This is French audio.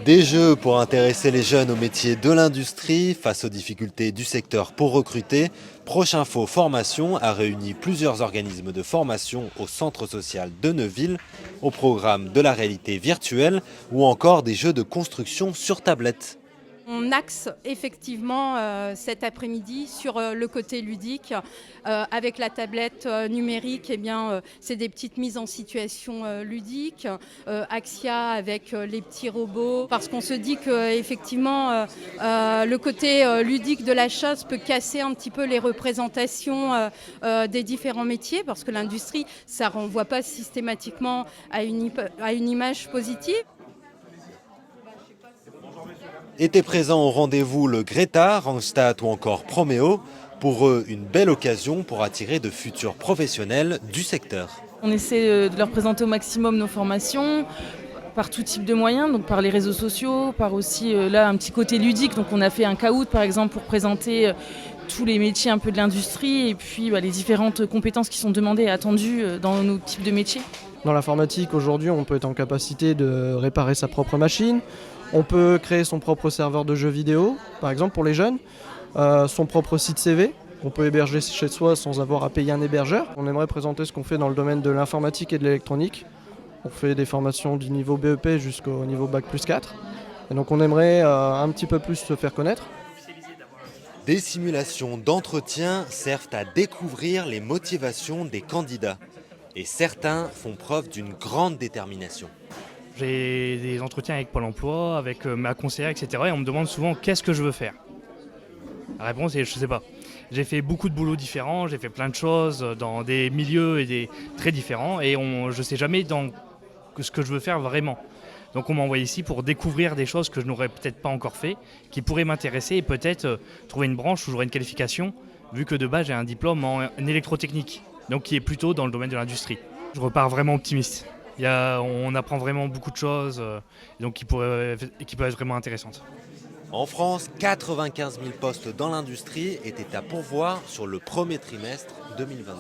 Des jeux pour intéresser les jeunes aux métiers de l'industrie face aux difficultés du secteur pour recruter. Prochainfo Formation a réuni plusieurs organismes de formation au centre social de Neuville, au programme de la réalité virtuelle ou encore des jeux de construction sur tablette. On axe effectivement cet après-midi sur le côté ludique. Avec la tablette numérique, eh bien, c'est des petites mises en situation ludiques. Axia avec les petits robots, parce qu'on se dit qu'effectivement, le côté ludique de la chose peut casser un petit peu les représentations des différents métiers, parce que l'industrie, ça ne renvoie pas systématiquement à une image positive. Étaient présents au rendez-vous le Greta, Randstad ou encore Promeo. Pour eux, une belle occasion pour attirer de futurs professionnels du secteur. On essaie de leur présenter au maximum nos formations par tout type de moyens, donc par les réseaux sociaux, par aussi là un petit côté ludique. Donc on a fait un caout par exemple pour présenter tous les métiers un peu de l'industrie et puis les différentes compétences qui sont demandées et attendues dans nos types de métiers. Dans l'informatique, aujourd'hui, on peut être en capacité de réparer sa propre machine. On peut créer son propre serveur de jeux vidéo, par exemple pour les jeunes, son propre site CV. On peut héberger chez soi sans avoir à payer un hébergeur. On aimerait présenter ce qu'on fait dans le domaine de l'informatique et de l'électronique. On fait des formations du niveau BEP jusqu'au niveau Bac+4. Et donc on aimerait un petit peu plus se faire connaître. Des simulations d'entretien servent à découvrir les motivations des candidats. Et certains font preuve d'une grande détermination. J'ai des entretiens avec Pôle emploi, avec ma conseillère, etc. Et on me demande souvent qu'est-ce que je veux faire. La réponse est je ne sais pas. J'ai fait beaucoup de boulots différents, j'ai fait plein de choses dans des milieux très différents et je ne sais jamais dans ce que je veux faire vraiment. Donc on m'envoie ici pour découvrir des choses que je n'aurais peut-être pas encore fait, qui pourraient m'intéresser et peut-être trouver une branche où j'aurai une qualification, vu que de base j'ai un diplôme en électrotechnique, donc qui est plutôt dans le domaine de l'industrie. Je repars vraiment optimiste. On apprend vraiment beaucoup de choses donc qui peuvent être vraiment intéressantes. En France, 95 000 postes dans l'industrie étaient à pourvoir sur le premier trimestre 2022.